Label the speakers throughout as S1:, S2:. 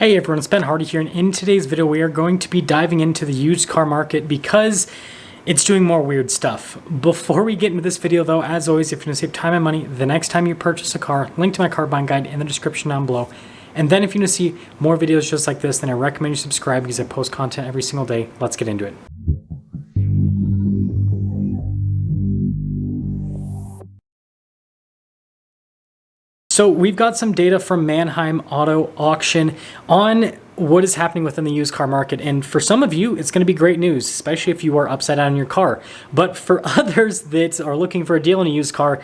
S1: Hey everyone, it's Ben Hardy here, and in today's video we are going to be diving into the used car market because it's doing more weird stuff. Before we get into this video though, as always, if you want to save time and money the next time you purchase a car, link to my car buying guide in the description down below. And then if you want to see more videos just like this, then I recommend you subscribe because I post content every single day. Let's get into it. So we've got some data from Manheim Auto Auction on what is happening within the used car market. And for some of you, it's going to be great news, especially if you are upside down in your car. But for others that are looking for a deal on a used car,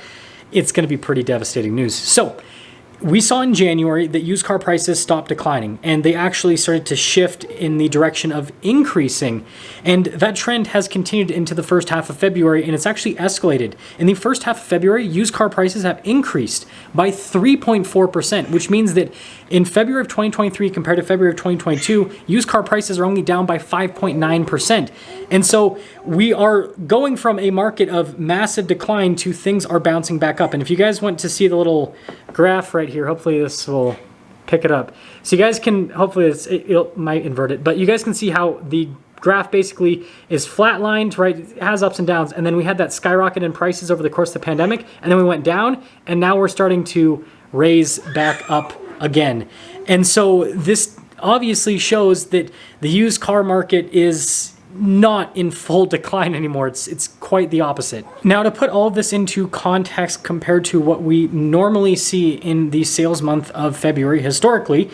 S1: it's going to be pretty devastating news. So we saw in January that used car prices stopped declining, and they actually started to shift in the direction of increasing. And that trend has continued into the first half of February, and it's actually escalated. In the first half of February, used car prices have increased by 3.4%, which means that in February of 2023 compared to February of 2022, used car prices are only down by 5.9%. And so we are going from a market of massive decline to things are bouncing back up. And if you guys want to see the little graph right here, hopefully this will pick it up. So you guys can, hopefully it might invert it, but you guys can see how the graph basically is flatlined, right? It has ups and downs. And then we had that skyrocket in prices over the course of the pandemic. And then we went down, and now we're starting to raise back up again. And so this obviously shows that the used car market is not in full decline anymore. It's quite the opposite. Now, to put all of this into context compared to what we normally see in the sales month of February historically,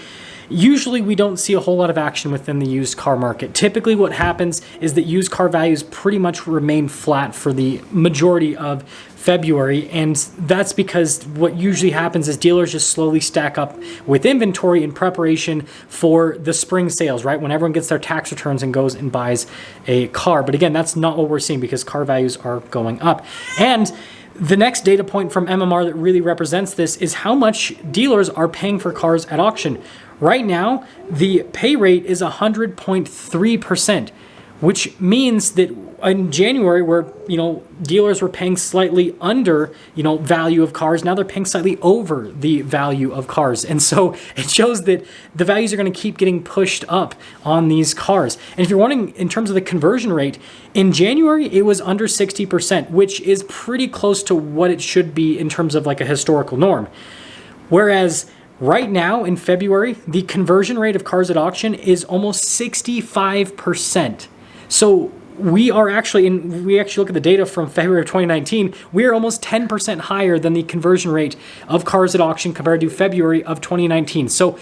S1: usually we don't see a whole lot of action within the used car market. Typically what happens is that used car values pretty much remain flat for the majority of February, and that's because what usually happens is dealers just slowly stack up with inventory in preparation for the spring sales, right? When everyone gets their tax returns and goes and buys a car. But again, that's not what we're seeing because car values are going up. And the next data point from MMR that really represents this is how much dealers are paying for cars at auction. Right now, the pay rate is 100.3%, which means that in January, where dealers were paying slightly under value of cars, now they're paying slightly over the value of cars. And so it shows that the values are going to keep getting pushed up on these cars. And if you're wondering in terms of the conversion rate, in January it was under 60%, which is pretty close to what it should be in terms of like a historical norm. Whereas right now in February, the conversion rate of cars at auction is almost 65%. So we actually look at the data from February of 2019, we are almost 10% higher than the conversion rate of cars at auction compared to February of 2019. So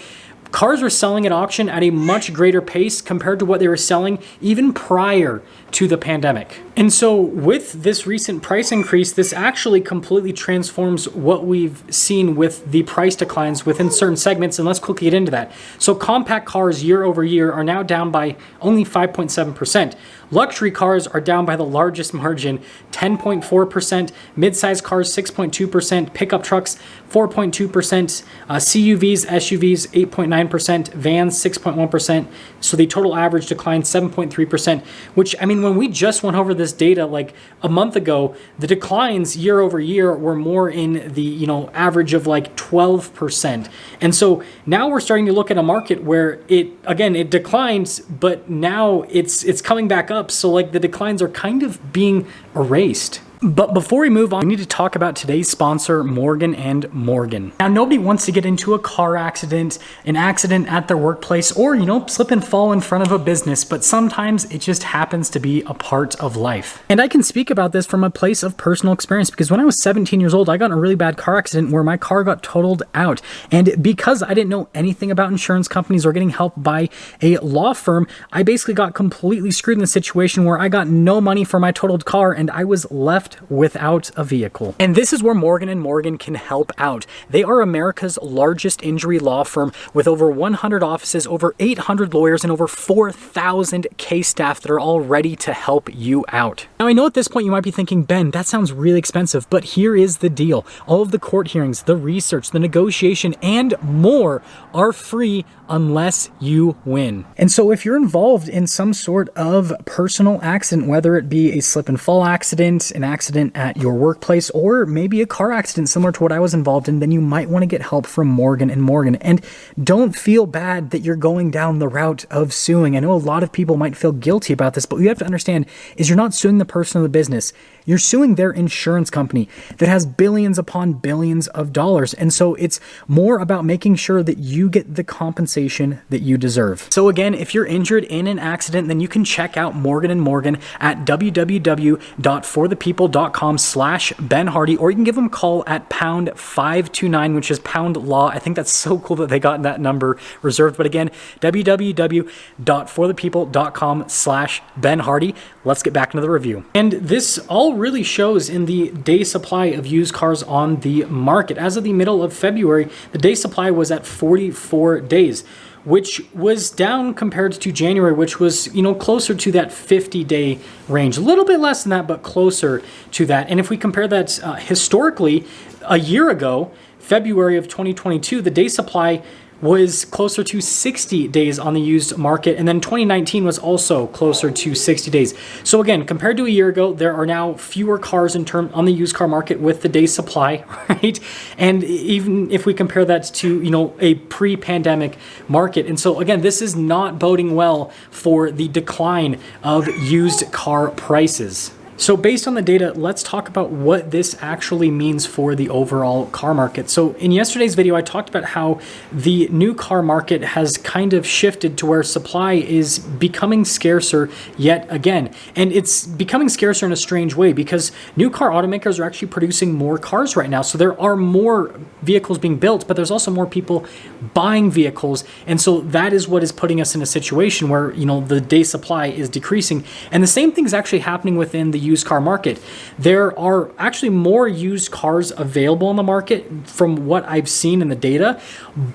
S1: cars were selling at auction at a much greater pace compared to what they were selling even prior to the pandemic. And so with this recent price increase, this actually completely transforms what we've seen with the price declines within certain segments. And let's quickly get into that. So compact cars year over year are now down by only 5.7%. Luxury cars are down by the largest margin, 10.4%. Mid-size cars, 6.2%. Pickup trucks, 4.2%. CUVs, SUVs, 8.9%. Vans, 6.1%. So the total average declined 7.3%, which, I mean, when we just went over this data like a month ago, the declines year over year were more in the average of like 12%. And so now we're starting to look at a market where it declines, but now it's coming back up. So like the declines are kind of being erased. But before we move on, we need to talk about today's sponsor, Morgan & Morgan. Now, nobody wants to get into a car accident, an accident at their workplace, or, slip and fall in front of a business, but sometimes it just happens to be a part of life. And I can speak about this from a place of personal experience because when I was 17 years old, I got in a really bad car accident where my car got totaled out. And because I didn't know anything about insurance companies or getting help by a law firm, I basically got completely screwed in the situation where I got no money for my totaled car and I was left without a vehicle. And this is where Morgan & Morgan can help out. They are America's largest injury law firm with over 100 offices, over 800 lawyers, and over 4,000 case staff that are all ready to help you out. Now, I know at this point you might be thinking, Ben, that sounds really expensive, but here is the deal. All of the court hearings, the research, the negotiation, and more are free unless you win. And so if you're involved in some sort of personal accident, whether it be a slip and fall accident, an accident accident at your workplace, or maybe a car accident similar to what I was involved in, then you might want to get help from Morgan & Morgan. And don't feel bad that you're going down the route of suing. I know a lot of people might feel guilty about this, but what you have to understand is you're not suing the person or the business. You're suing their insurance company that has billions upon billions of dollars. And so it's more about making sure that you get the compensation that you deserve. So again, if you're injured in an accident, then you can check out Morgan & Morgan at www.forthepeople.com/Ben Hardy, or you can give them a call at pound 529, which is pound law. I think that's so cool that they got that number reserved. But again, www.forthepeople.com/Ben Hardy. Let's get back into the review. And this all really shows in the day supply of used cars on the market. As of the middle of February, the day supply was at 44 days, which was down compared to January, which was, closer to that 50-day range. A little bit less than that, but closer to that. And if we compare that historically, a year ago, February of 2022, the day supply was closer to 60 days on the used market, and then 2019 was also closer to 60 days. So again, compared to a year ago, there are now fewer cars on the used car market with the day supply, right? And even if we compare that to, a pre-pandemic market. And so again, this is not boding well for the decline of used car prices. So based on the data, let's talk about what this actually means for the overall car market. So in yesterday's video, I talked about how the new car market has kind of shifted to where supply is becoming scarcer yet again. And it's becoming scarcer in a strange way because new car automakers are actually producing more cars right now. So there are more vehicles being built, but there's also more people buying vehicles. And so that is what is putting us in a situation where, the day supply is decreasing. And the same thing is actually happening within the used car market. There are actually more used cars available on the market from what I've seen in the data,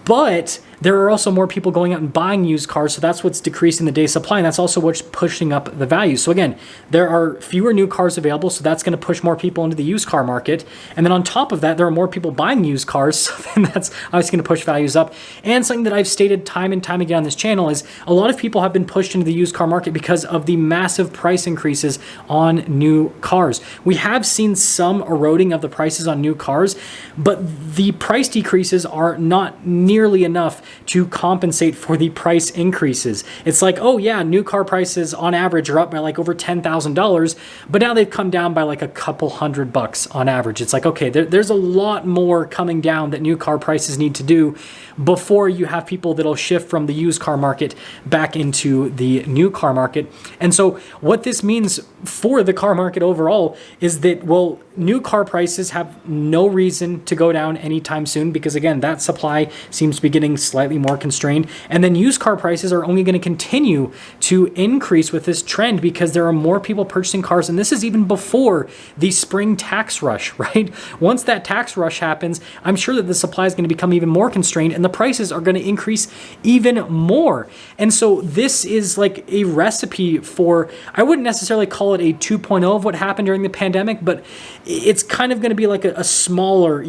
S1: but there are also more people going out and buying used cars, so that's what's decreasing the day supply, and that's also what's pushing up the value. So again, there are fewer new cars available, so that's going to push more people into the used car market. And then on top of that, there are more people buying used cars, so then that's obviously going to push values up. And something that I've stated time and time again on this channel is a lot of people have been pushed into the used car market because of the massive price increases on new cars. We have seen some eroding of the prices on new cars, but the price decreases are not nearly enough to compensate for the price increases. It's like, oh yeah, new car prices on average are up by like over $10,000, but now they've come down by like a couple $100 on average. It's like, okay, there's a lot more coming down that new car prices need to do before you have people that'll shift from the used car market back into the new car market. And so what this means for the car market overall is that, well, new car prices have no reason to go down anytime soon because, again, that supply seems to be getting slightly more constrained. And then used car prices are only going to continue to increase with this trend because there are more people purchasing cars. And this is even before the spring tax rush, right? Once that tax rush happens, I'm sure that the supply is going to become even more constrained and the prices are going to increase even more. And so this is like a recipe for, I wouldn't necessarily call it a 2.0 of what happened during the pandemic, but it's kind of going to be like a smaller,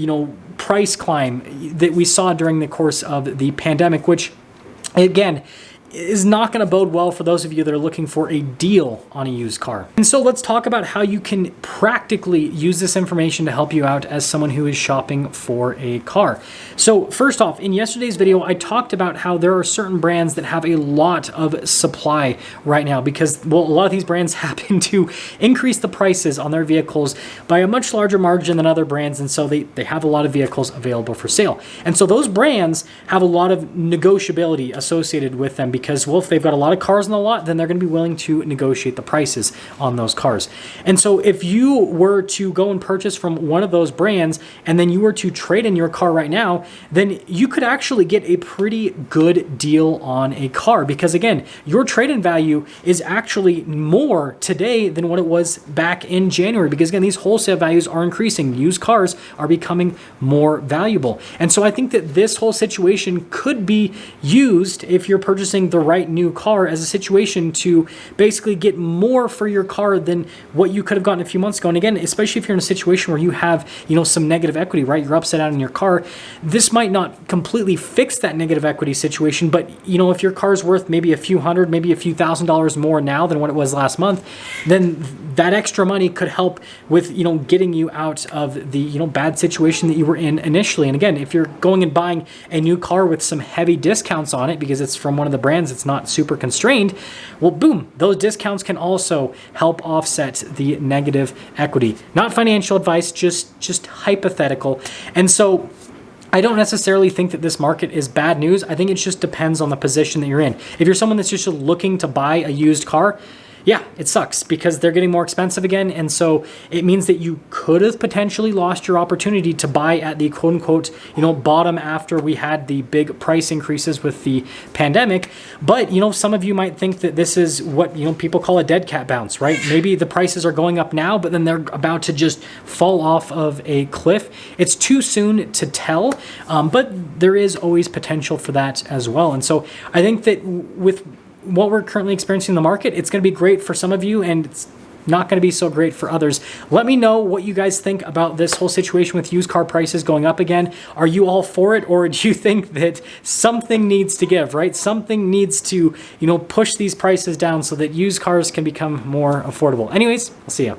S1: price climb that we saw during the course of the pandemic, which again is not going to bode well for those of you that are looking for a deal on a used car. And so let's talk about how you can practically use this information to help you out as someone who is shopping for a car. So first off, in yesterday's video, I talked about how there are certain brands that have a lot of supply right now because, well, a lot of these brands happen to increase the prices on their vehicles by a much larger margin than other brands, and so they have a lot of vehicles available for sale. And so those brands have a lot of negotiability associated with them because, well, if they've got a lot of cars in the lot, then they're going to be willing to negotiate the prices on those cars. And so if you were to go and purchase from one of those brands and then you were to trade in your car right now, then you could actually get a pretty good deal on a car because, again, your trade-in value is actually more today than what it was back in January because, again, these wholesale values are increasing. Used cars are becoming more valuable. And so I think that this whole situation could be used if you're purchasing approaching the right new car as a situation to basically get more for your car than what you could have gotten a few months ago. And again, especially if you're in a situation where you have, some negative equity, right? You're upside down in your car. This might not completely fix that negative equity situation, but if your car's worth maybe a few hundred, maybe a few $1,000s more now than what it was last month, then that extra money could help with, getting you out of the, bad situation that you were in initially. And again, if you're going and buying a new car with some heavy discounts on it because it's from one of the brands that's not super constrained, well, boom, those discounts can also help offset the negative equity. Not financial advice, just hypothetical. And so I don't necessarily think that this market is bad news. I think it just depends on the position that you're in. If you're someone that's just looking to buy a used car, yeah, it sucks because they're getting more expensive again. And so it means that you could have potentially lost your opportunity to buy at the quote unquote, bottom after we had the big price increases with the pandemic. But, some of you might think that this is what, people call a dead cat bounce, right? Maybe the prices are going up now, but then they're about to just fall off of a cliff. It's too soon to tell, but there is always potential for that as well. And so I think that with what we're currently experiencing in the market, it's going to be great for some of you and it's not going to be so great for others. Let me know what you guys think about this whole situation with used car prices going up again. Are you all for it, or do you think that something needs to give, right? Something needs to, push these prices down so that used cars can become more affordable. Anyways, I'll see you.